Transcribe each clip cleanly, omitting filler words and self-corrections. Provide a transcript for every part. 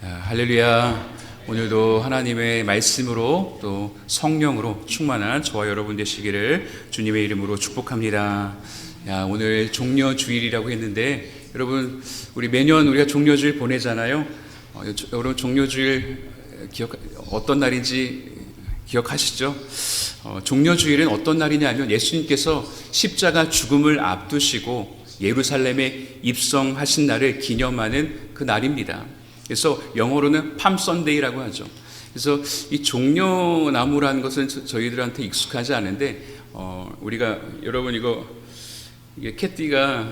할렐루야. 오늘도 하나님의 말씀으로 또 성령으로 충만한 저와 여러분 되시기를 주님의 이름으로 축복합니다. 오늘 종려주일이라고 했는데 여러분, 우리 매년 우리가 종려주일 보내잖아요. 여러분, 종려주일 어떤 날인지 기억하시죠? 종려주일은 어떤 날이냐면 예수님께서 십자가 죽음을 앞두시고 예루살렘에 입성하신 날을 기념하는 그 날입니다. 그래서 영어로는 팜 선데이라고 하죠. 그래서 이 종려나무라는 것은 저희들한테 익숙하지 않은데, 우리가 여러분 이게 캐티가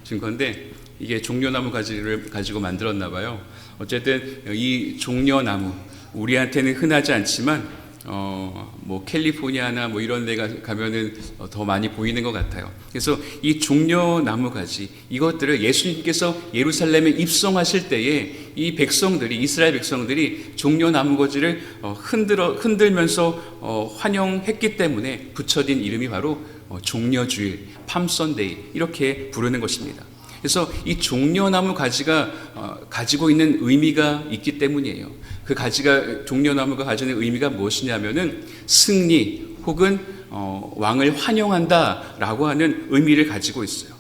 준 건데 이게 종려나무 가지를 가지고 만들었나 봐요. 어쨌든 이 종려나무 우리한테는 흔하지 않지만 뭐 캘리포니아나 뭐 이런 데 가면은 더 많이 보이는 것 같아요. 그래서 이 종려나무 가지, 이것들을 예수님께서 예루살렘에 입성하실 때에 이 백성들이, 이스라엘 백성들이 종려나무 가지를 흔들면서 환영했기 때문에 붙여진 이름이 바로 종려주일, 팜 선데이, 이렇게 부르는 것입니다. 그래서 이 종려나무 가지가 가지고 있는 의미가 있기 때문이에요. 그 가지가, 종려나무가 가지는 의미가 무엇이냐면은 승리 혹은 왕을 환영한다라고 하는 의미를 가지고 있어요.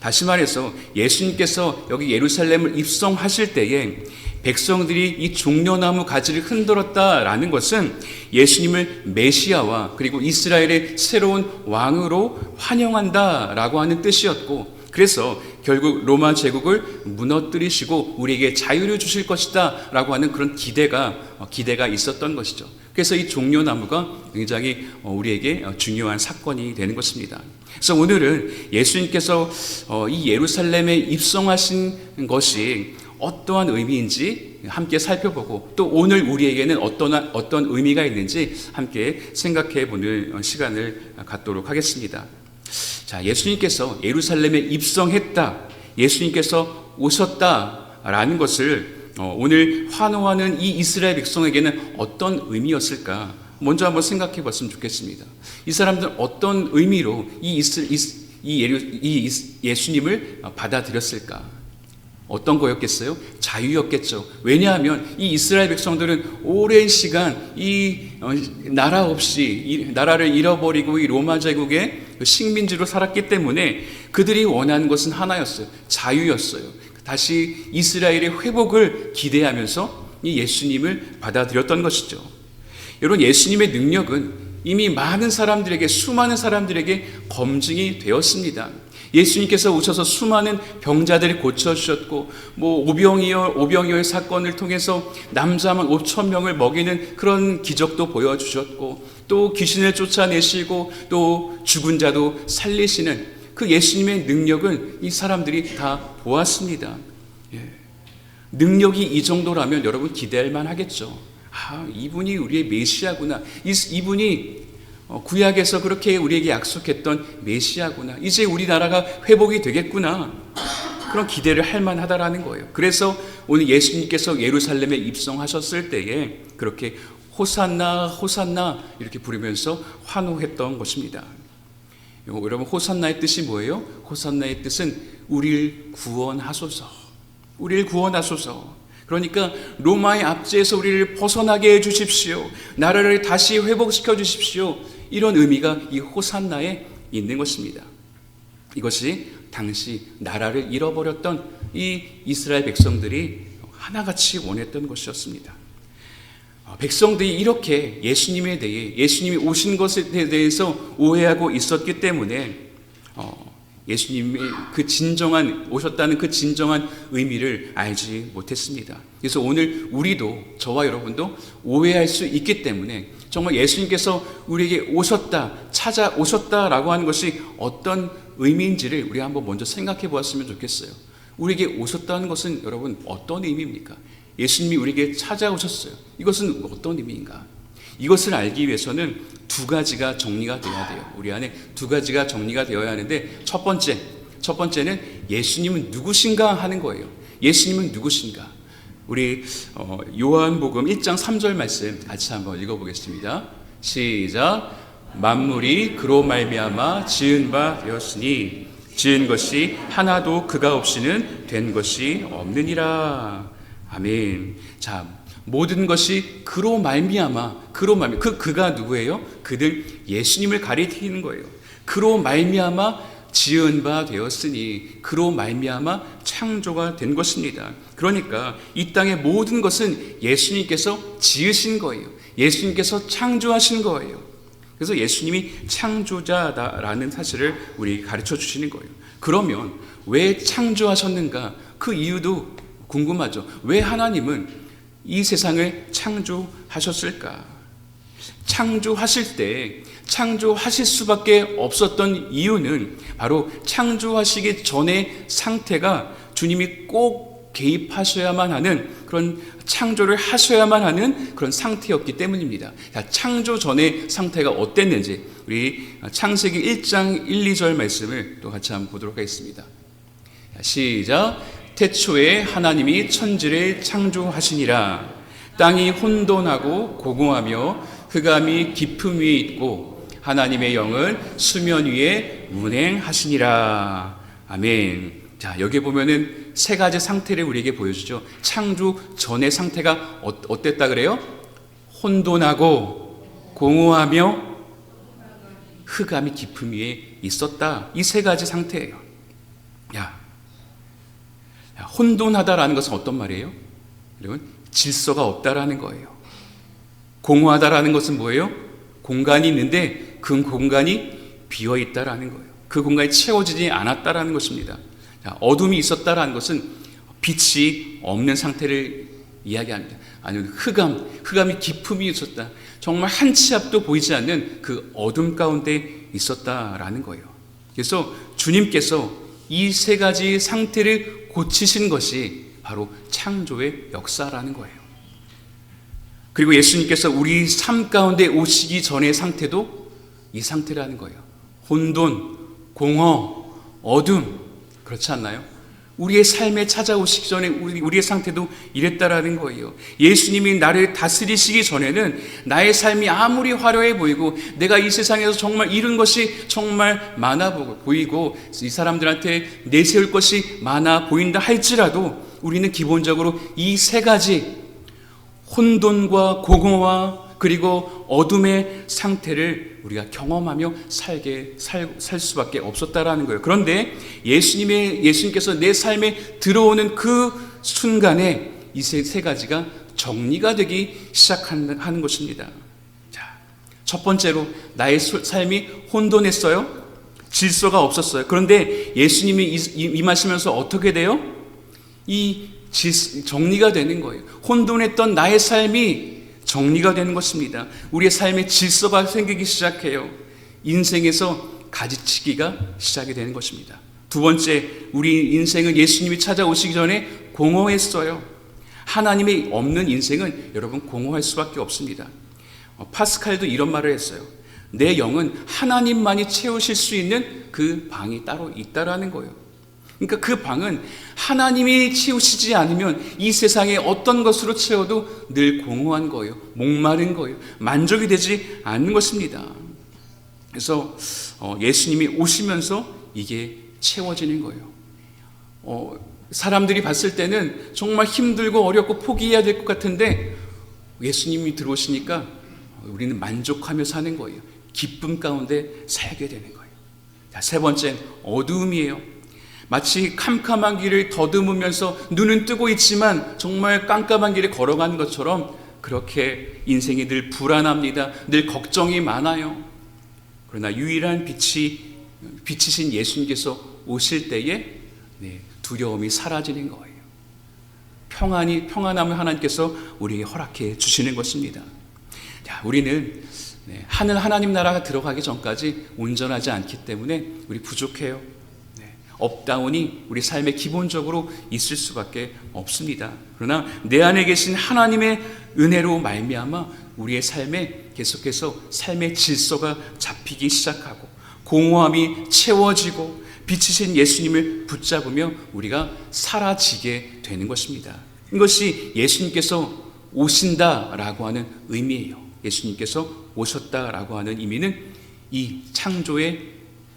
다시 말해서 예수님께서 여기 예루살렘을 입성하실 때에 백성들이 이 종려나무 가지를 흔들었다라는 것은 예수님을 메시아와 그리고 이스라엘의 새로운 왕으로 환영한다라고 하는 뜻이었고, 그래서 결국 로마 제국을 무너뜨리시고 우리에게 자유를 주실 것이다 라고 하는 그런 기대가 있었던 것이죠. 그래서 이 종려나무가 굉장히 우리에게 중요한 사건이 되는 것입니다. 그래서 오늘은 예수님께서 이 예루살렘에 입성하신 것이 어떠한 의미인지 함께 살펴보고, 또 오늘 우리에게는 어떤 의미가 있는지 함께 생각해 보는 시간을 갖도록 하겠습니다. 자, 예수님께서 예루살렘에 입성했다, 예수님께서 오셨다라는 것을 오늘 환호하는 이 이스라엘 백성에게는 어떤 의미였을까? 먼저 한번 생각해 봤으면 좋겠습니다. 이 사람들은 어떤 의미로 이 예수님을 받아들였을까? 어떤 거였겠어요? 자유였겠죠. 왜냐하면 이 이스라엘 백성들은 오랜 시간 이 나라 없이 나라를 잃어버리고 이 로마 제국의 식민지로 살았기 때문에 그들이 원하는 것은 하나였어요. 자유였어요. 다시 이스라엘의 회복을 기대하면서 이 예수님을 받아들였던 것이죠. 여러분, 예수님의 능력은 이미 수많은 사람들에게 검증이 되었습니다. 예수님께서 오셔서 수많은 병자들을 고쳐주셨고, 오병이어 사건을 통해서 남자만 5,000명을 먹이는 그런 기적도 보여주셨고, 또 귀신을 쫓아내시고, 또 죽은 자도 살리시는 그 예수님의 능력은 이 사람들이 다 보았습니다. 능력이 이 정도라면 여러분 기대할 만하겠죠. 이분이 우리의 메시아구나. 이분이 구약에서 그렇게 우리에게 약속했던 메시아구나. 이제 우리나라가 회복이 되겠구나. 그런 기대를 할 만하다라는 거예요. 그래서 오늘 예수님께서 예루살렘에 입성하셨을 때에 그렇게 호산나 호산나 이렇게 부르면서 환호했던 것입니다. 여러분, 호산나의 뜻이 뭐예요? 호산나의 뜻은 우리를 구원하소서, 우리를 구원하소서. 그러니까 로마의 압제에서 우리를 벗어나게 해주십시오, 나라를 다시 회복시켜 주십시오, 이런 의미가 이 호산나에 있는 것입니다. 이것이 당시 나라를 잃어버렸던 이 이스라엘 백성들이 하나같이 원했던 것이었습니다. 백성들이 이렇게 예수님이 오신 것에 대해서 오해하고 있었기 때문에 예수님이 오셨다는 그 진정한 의미를 알지 못했습니다. 그래서 오늘 우리도, 저와 여러분도 오해할 수 있기 때문에 정말 예수님께서 우리에게 찾아오셨다라고 하는 것이 어떤 의미인지를 우리가 한번 먼저 생각해 보았으면 좋겠어요. 우리에게 오셨다는 것은 여러분 어떤 의미입니까? 예수님이 우리에게 찾아오셨어요. 이것은 어떤 의미인가? 이것을 알기 위해서는 두 가지가 정리가 되어야 돼요. 우리 안에 두 가지가 정리가 되어야 하는데, 첫 번째는 예수님은 누구신가 하는 거예요. 예수님은 누구신가? 우리 요한복음 1장 3절 말씀 같이 한번 읽어보겠습니다. 시작. 만물이 그로 말미암아 지은 바 되었으니 지은 것이 하나도 그가 없이는 된 것이 없느니라. 아멘. 자, 모든 것이 그가 누구예요? 그는 예수님을 가리키는 거예요. 그로 말미암아 지은 바 되었으니 그로 말미암아 창조가 된 것입니다. 그러니까 이 땅의 모든 것은 예수님께서 지으신 거예요. 예수님께서 창조하신 거예요. 그래서 예수님이 창조자다라는 사실을 우리 가르쳐 주시는 거예요. 그러면 왜 창조하셨는가? 그 이유도 궁금하죠. 왜 하나님은 이 세상을 창조하셨을까? 창조하실 수밖에 없었던 이유는 바로 창조하시기 전의 상태가 주님이 꼭 개입하셔야만 하는 그런 창조를 하셔야만 하는 그런 상태였기 때문입니다. 자, 창조 전의 상태가 어땠는지 우리 창세기 1장 1, 2절 말씀을 또 같이 한번 보도록 하겠습니다. 시작. 태초에 하나님이 천지를 창조하시니라. 땅이 혼돈하고 고공하며 흑암이 깊음 위에 있고 하나님의 영은 수면 위에 운행하시니라. 아멘. 자, 여기 보면은 세 가지 상태를 우리에게 보여주죠. 창조 전의 상태가 어땠다 그래요? 혼돈하고 공허하며 흑암이 깊음 위에 있었다. 이 세 가지 상태예요. 혼돈하다라는 것은 어떤 말이에요? 여러분, 질서가 없다라는 거예요. 공허하다라는 것은 뭐예요? 공간이 있는데 그 공간이 비어 있다라는 거예요. 그 공간이 채워지지 않았다라는 것입니다. 자, 어둠이 있었다라는 것은 빛이 없는 상태를 이야기합니다. 아니면 흑암이 깊음이 있었다. 정말 한 치 앞도 보이지 않는 그 어둠 가운데 있었다라는 거예요. 그래서 주님께서 이 세 가지 상태를 고치신 것이 바로 창조의 역사라는 거예요. 그리고 예수님께서 우리 삶 가운데 오시기 전의 상태도 이 상태라는 거예요. 혼돈, 공허, 어둠, 그렇지 않나요? 우리의 삶에 찾아오시기 전에 우리의 상태도 이랬다라는 거예요. 예수님이 나를 다스리시기 전에는 나의 삶이 아무리 화려해 보이고 내가 이 세상에서 정말 이룬 것이 정말 많아 보이고 이 사람들한테 내세울 것이 많아 보인다 할지라도 우리는 기본적으로 이 세 가지 혼돈과 공허와 그리고 어둠의 상태를 우리가 경험하며 살 수밖에 없었다라는 거예요. 그런데 예수님께서 내 삶에 들어오는 그 순간에 이 세 가지가 정리가 되기 시작하는 것입니다. 자, 첫 번째로 나의 삶이 혼돈했어요. 질서가 없었어요. 그런데 예수님이 임하시면서 어떻게 돼요? 정리가 되는 거예요. 혼돈했던 나의 삶이 정리가 되는 것입니다. 우리의 삶에 질서가 생기기 시작해요. 인생에서 가지치기가 시작이 되는 것입니다. 두 번째, 우리 인생은 예수님이 찾아오시기 전에 공허했어요. 하나님이 없는 인생은 여러분 공허할 수밖에 없습니다. 파스칼도 이런 말을 했어요. 내 영은 하나님만이 채우실 수 있는 그 방이 따로 있다라는 거예요. 그러니까 그 방은 하나님이 채우시지 않으면 이 세상에 어떤 것으로 채워도 늘 공허한 거예요. 목마른 거예요. 만족이 되지 않는 것입니다. 그래서 예수님이 오시면서 이게 채워지는 거예요. 사람들이 봤을 때는 정말 힘들고 어렵고 포기해야 될 것 같은데 예수님이 들어오시니까 우리는 만족하며 사는 거예요. 기쁨 가운데 살게 되는 거예요. 자, 세 번째, 어두움이에요. 마치 캄캄한 길을 더듬으면서 눈은 뜨고 있지만 정말 깜깜한 길에 걸어가는 것처럼 그렇게 인생이 늘 불안합니다. 늘 걱정이 많아요. 그러나 유일한 빛이신 예수님께서 오실 때에 두려움이 사라지는 거예요. 평안함을 하나님께서 우리에게 허락해 주시는 것입니다. 자, 우리는 하늘 하나님 나라가 들어가기 전까지 온전하지 않기 때문에 우리 부족해요. 업다운이 우리 삶에 기본적으로 있을 수밖에 없습니다. 그러나 내 안에 계신 하나님의 은혜로 말미암아 우리의 삶에 계속해서 삶의 질서가 잡히기 시작하고 공허함이 채워지고 빛이신 예수님을 붙잡으며 우리가 사라지게 되는 것입니다. 이것이 예수님께서 오신다라고 하는 의미예요. 예수님께서 오셨다라고 하는 의미는 이 창조의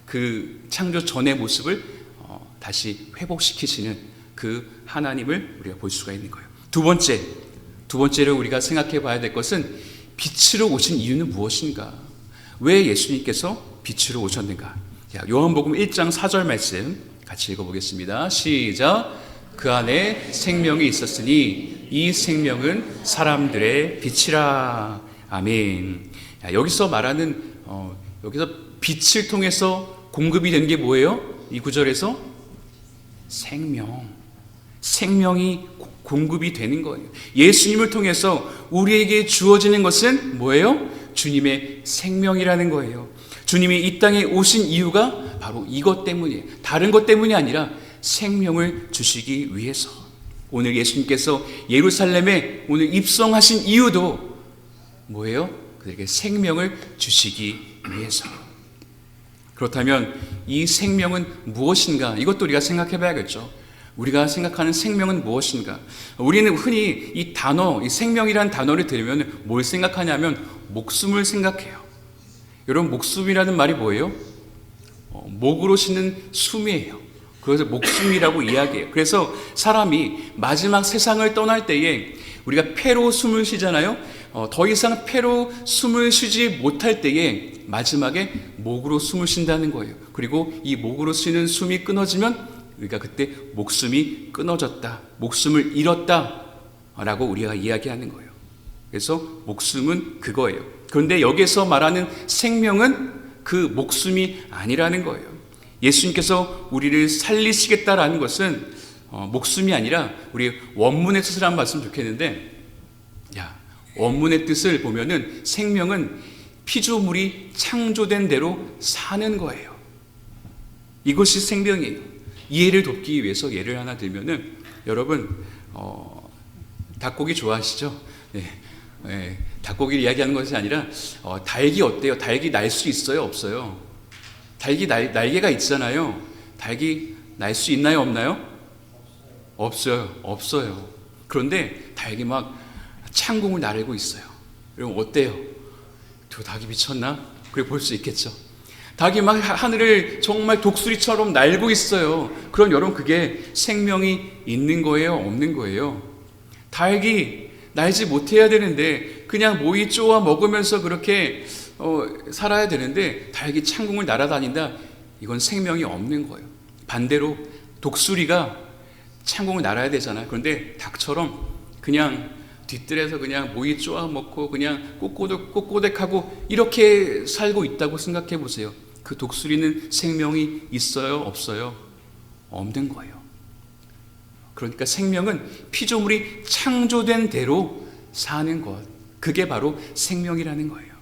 그 창조 전의 모습을 다시 회복시키시는 그 하나님을 우리가 볼 수가 있는 거예요. 두 번째로 우리가 생각해 봐야 될 것은 빛으로 오신 이유는 무엇인가? 왜 예수님께서 빛으로 오셨는가? 요한복음 1장 4절 말씀 같이 읽어보겠습니다. 시작. 그 안에 생명이 있었으니 이 생명은 사람들의 빛이라. 아멘. 여기서 말하는 여기서 빛을 통해서 공급이 된 게 뭐예요? 이 구절에서 생명이 공급이 되는 거예요. 예수님을 통해서 우리에게 주어지는 것은 뭐예요? 주님의 생명이라는 거예요. 주님이 이 땅에 오신 이유가 바로 이것 때문이에요. 다른 것 때문이 아니라 생명을 주시기 위해서. 오늘 예수님께서 예루살렘에 오늘 입성하신 이유도 뭐예요? 그들에게 생명을 주시기 위해서. 그렇다면 이 생명은 무엇인가? 이것도 우리가 생각해 봐야겠죠. 우리가 생각하는 생명은 무엇인가? 우리는 흔히 이 단어, 이 생명이라는 단어를 들으면 뭘 생각하냐면 목숨을 생각해요. 여러분, 목숨이라는 말이 뭐예요? 목으로 쉬는 숨이에요. 그래서 목숨이라고 이야기해요. 그래서 사람이 마지막 세상을 떠날 때에 우리가 폐로 숨을 쉬잖아요. 더 이상 폐로 숨을 쉬지 못할 때에 마지막에 목으로 숨을 쉰다는 거예요. 그리고 이 목으로 쉬는 숨이 끊어지면 우리가 그때 목숨이 끊어졌다, 목숨을 잃었다 라고 우리가 이야기하는 거예요. 그래서 목숨은 그거예요. 그런데 여기서 말하는 생명은 그 목숨이 아니라는 거예요. 예수님께서 우리를 살리시겠다라는 것은 목숨이 아니라, 우리 원문의 뜻을 한번 봤으면 좋겠는데, 원문의 뜻을 보면은 생명은 피조물이 창조된 대로 사는 거예요. 이것이 생명이에요. 이해를 돕기 위해서 예를 하나 들면은, 여러분 닭고기 좋아하시죠? 네. 닭고기를 이야기하는 것이 아니라 닭이 어때요? 닭이 날 수 있어요? 없어요? 닭이 날개가 있잖아요. 닭이 날 수 있나요? 없나요? 없어요. 그런데 닭이 막 창공을 나르고 있어요. 여러분 어때요? 저 닭이 미쳤나? 그래 볼 수 있겠죠. 닭이 막 하늘을 정말 독수리처럼 날고 있어요. 그럼 여러분, 그게 생명이 있는 거예요? 없는 거예요? 닭이 날지 못해야 되는데 그냥 모이 쪼아 먹으면서 그렇게 살아야 되는데 닭이 창공을 날아다닌다? 이건 생명이 없는 거예요. 반대로 독수리가 창공을 날아야 되잖아요. 그런데 닭처럼 그냥 뒤뜰에서 그냥 모이 쪼아 먹고 그냥 꼬꼬댁하고 이렇게 살고 있다고 생각해 보세요. 그 독수리는 생명이 있어요? 없어요? 없는 거예요. 그러니까 생명은 피조물이 창조된 대로 사는 것, 그게 바로 생명이라는 거예요.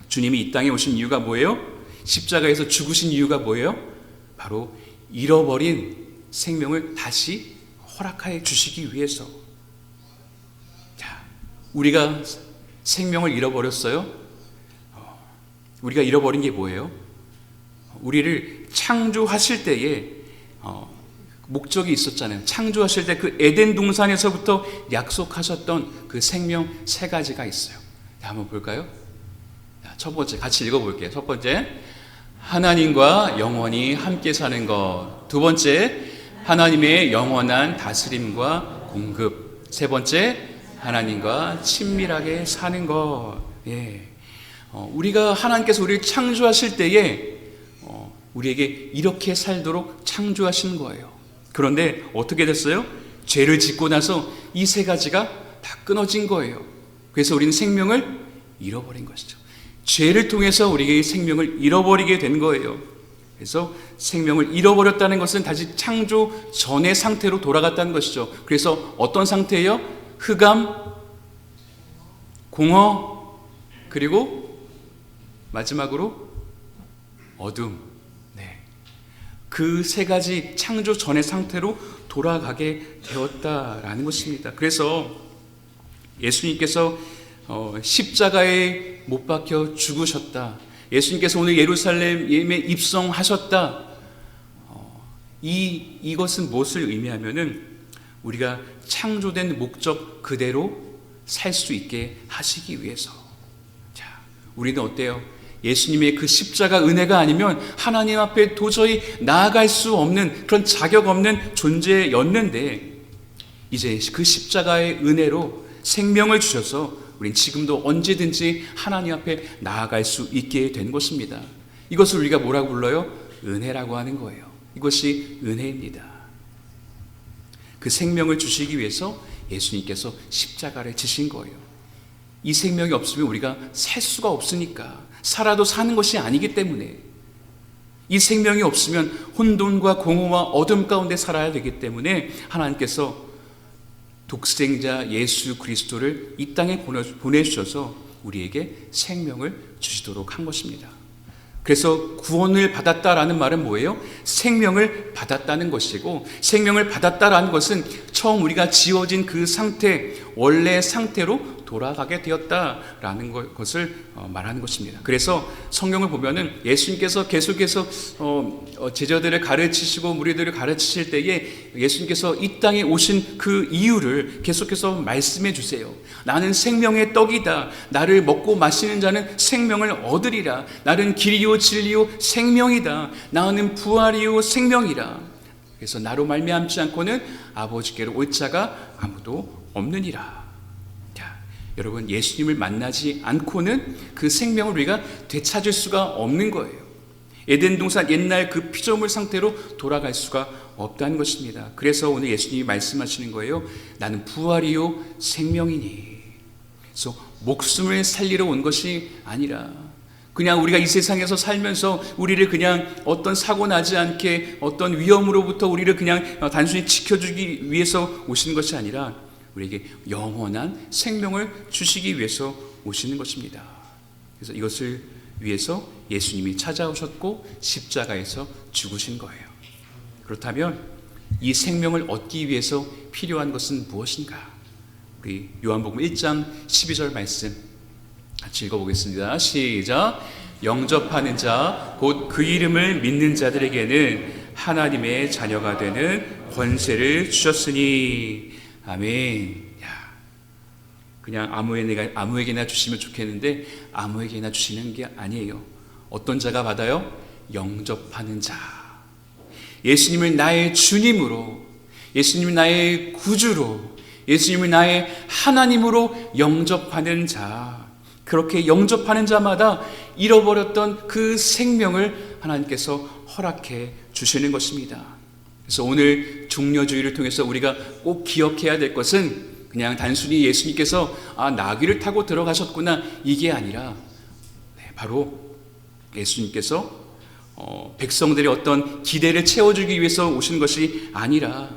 주님이 이 땅에 오신 이유가 뭐예요? 십자가에서 죽으신 이유가 뭐예요? 바로 잃어버린 생명을 다시 허락하여 주시기 위해서. 우리가 생명을 잃어버렸어요? 우리가 잃어버린 게 뭐예요? 우리를 창조하실 때에 목적이 있었잖아요. 창조하실 때 그 에덴 동산에서부터 약속하셨던 그 생명 세 가지가 있어요. 한번 볼까요? 첫 번째 같이 읽어볼게요. 첫 번째, 하나님과 영원히 함께 사는 것. 두 번째, 하나님의 영원한 다스림과 공급. 세 번째, 하나님과 친밀하게 사는 것. 우리가 하나님께서 우리를 창조하실 때에 우리에게 이렇게 살도록 창조하신 거예요. 그런데 어떻게 됐어요? 죄를 짓고 나서 이 세 가지가 다 끊어진 거예요. 그래서 우리는 생명을 잃어버린 것이죠. 죄를 통해서 우리에게 생명을 잃어버리게 된 거예요. 그래서 생명을 잃어버렸다는 것은 다시 창조 전의 상태로 돌아갔다는 것이죠. 그래서 어떤 상태예요? 흑암, 공허, 그리고 마지막으로 어둠. 그 세 가지 창조 전의 상태로 돌아가게 되었다라는 것입니다. 그래서 예수님께서 십자가에 못 박혀 죽으셨다. 예수님께서 오늘 예루살렘에 입성하셨다. 이것은 무엇을 의미하면은 우리가 창조된 목적 그대로 살 수 있게 하시기 위해서. 자, 우리는 어때요? 예수님의 그 십자가 은혜가 아니면 하나님 앞에 도저히 나아갈 수 없는 그런 자격 없는 존재였는데, 이제 그 십자가의 은혜로 생명을 주셔서 우린 지금도 언제든지 하나님 앞에 나아갈 수 있게 된 것입니다. 이것을 우리가 뭐라고 불러요? 은혜라고 하는 거예요. 이것이 은혜입니다. 그 생명을 주시기 위해서 예수님께서 십자가를 지신 거예요. 이 생명이 없으면 우리가 살 수가 없으니까, 살아도 사는 것이 아니기 때문에, 이 생명이 없으면 혼돈과 공허와 어둠 가운데 살아야 되기 때문에 하나님께서 독생자 예수 그리스도를 이 땅에 보내주셔서 우리에게 생명을 주시도록 한 것입니다. 그래서 구원을 받았다라는 말은 뭐예요? 생명을 받았다는 것이고, 생명을 받았다라는 것은 처음 우리가 지어진 그 상태, 원래 상태로 돌아가게 되었다라는 것을 말하는 것입니다. 그래서 성경을 보면은 예수님께서 계속해서 제자들을 가르치시고 무리들을 가르치실 때에 예수님께서 이 땅에 오신 그 이유를 계속해서 말씀해 주세요. 나는 생명의 떡이다. 나를 먹고 마시는 자는 생명을 얻으리라. 나는 길이요 진리요 생명이다. 나는 부활이요 생명이라. 그래서 나로 말미암지 않고는 아버지께로 올 자가 아무도 없느니라. 여러분, 예수님을 만나지 않고는 그 생명을 우리가 되찾을 수가 없는 거예요. 에덴 동산 옛날 그 피조물 상태로 돌아갈 수가 없다는 것입니다. 그래서 오늘 예수님이 말씀하시는 거예요. 나는 부활이요 생명이니. 그래서 목숨을 살리러 온 것이 아니라, 그냥 우리가 이 세상에서 살면서 우리를 그냥 어떤 사고 나지 않게 어떤 위험으로부터 우리를 그냥 단순히 지켜주기 위해서 오시는 것이 아니라 우리에게 영원한 생명을 주시기 위해서 오시는 것입니다. 그래서 이것을 위해서 예수님이 찾아오셨고 십자가에서 죽으신 거예요. 그렇다면 이 생명을 얻기 위해서 필요한 것은 무엇인가? 우리 요한복음 1장 12절 말씀 같이 읽어보겠습니다. 시작. 영접하는 자 곧 그 이름을 믿는 자들에게는 하나님의 자녀가 되는 권세를 주셨으니. 아멘. 그냥 아무에게나 주시면 좋겠는데 아무에게나 주시는 게 아니에요. 어떤 자가 받아요? 영접하는 자. 예수님을 나의 주님으로, 예수님을 나의 구주로, 예수님을 나의 하나님으로 영접하는 자. 그렇게 영접하는 자마다 잃어버렸던 그 생명을 하나님께서 허락해 주시는 것입니다. 그래서 오늘 종려주의를 통해서 우리가 꼭 기억해야 될 것은 그냥 단순히 예수님께서 나귀를 타고 들어가셨구나, 이게 아니라 바로 예수님께서 백성들의 어떤 기대를 채워주기 위해서 오신 것이 아니라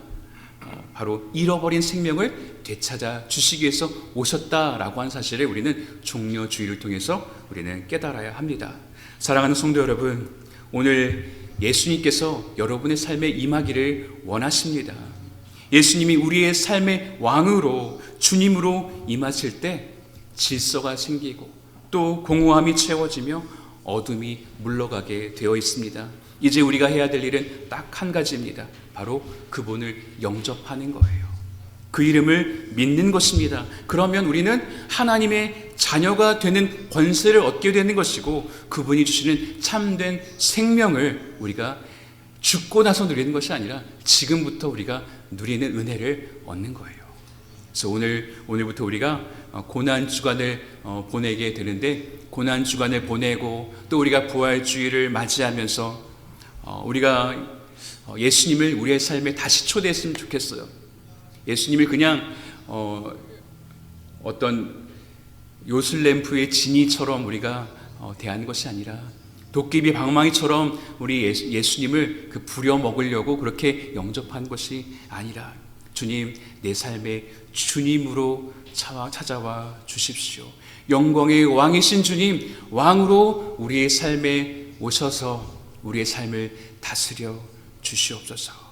바로 잃어버린 생명을 되찾아 주시기 위해서 오셨다라고 하는 사실을 우리는 종려주의를 통해서 우리는 깨달아야 합니다. 사랑하는 성도 여러분, 오늘 예수님께서 여러분의 삶에 임하기를 원하십니다. 예수님이 우리의 삶의 왕으로, 주님으로 임하실 때 질서가 생기고 또 공허함이 채워지며 어둠이 물러가게 되어 있습니다. 이제 우리가 해야 될 일은 딱 한 가지입니다. 바로 그분을 영접하는 거예요. 그 이름을 믿는 것입니다. 그러면 우리는 하나님의 자녀가 되는 권세를 얻게 되는 것이고, 그분이 주시는 참된 생명을 우리가 죽고 나서 누리는 것이 아니라 지금부터 우리가 누리는 은혜를 얻는 거예요. 그래서 오늘부터 우리가 고난주간을 보내게 되는데, 고난주간을 보내고 또 우리가 부활주의를 맞이하면서 우리가 예수님을 우리의 삶에 다시 초대했으면 좋겠어요. 예수님을 그냥 어떤 요술램프의 지니처럼 우리가 대하는 것이 아니라 도깨비 방망이처럼 우리 예수님을 부려 먹으려고 그렇게 영접한 것이 아니라, 주님, 내 삶의 주님으로 찾아와 주십시오. 영광의 왕이신 주님, 왕으로 우리의 삶에 오셔서 우리의 삶을 다스려 주시옵소서.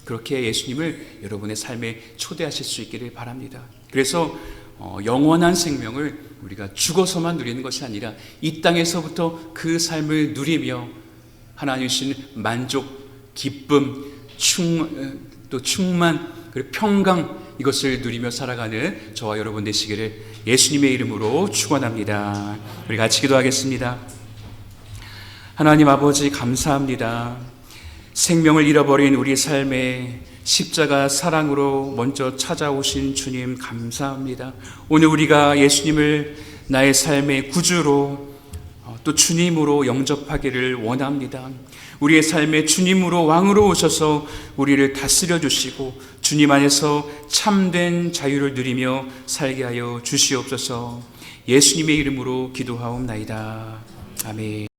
그렇게 예수님을 여러분의 삶에 초대하실 수 있기를 바랍니다. 그래서 영원한 생명을 우리가 죽어서만 누리는 것이 아니라 이 땅에서부터 그 삶을 누리며 하나님 주신 만족, 기쁨, 또 충만, 그리고 평강, 이것을 누리며 살아가는 저와 여러분 되시기를 예수님의 이름으로 축원합니다. 우리 같이 기도하겠습니다. 하나님 아버지, 감사합니다. 생명을 잃어버린 우리 삶에 십자가 사랑으로 먼저 찾아오신 주님 감사합니다. 오늘 우리가 예수님을 나의 삶의 구주로 또 주님으로 영접하기를 원합니다. 우리의 삶에 주님으로 왕으로 오셔서 우리를 다스려 주시고 주님 안에서 참된 자유를 누리며 살게 하여 주시옵소서. 예수님의 이름으로 기도하옵나이다. 아멘.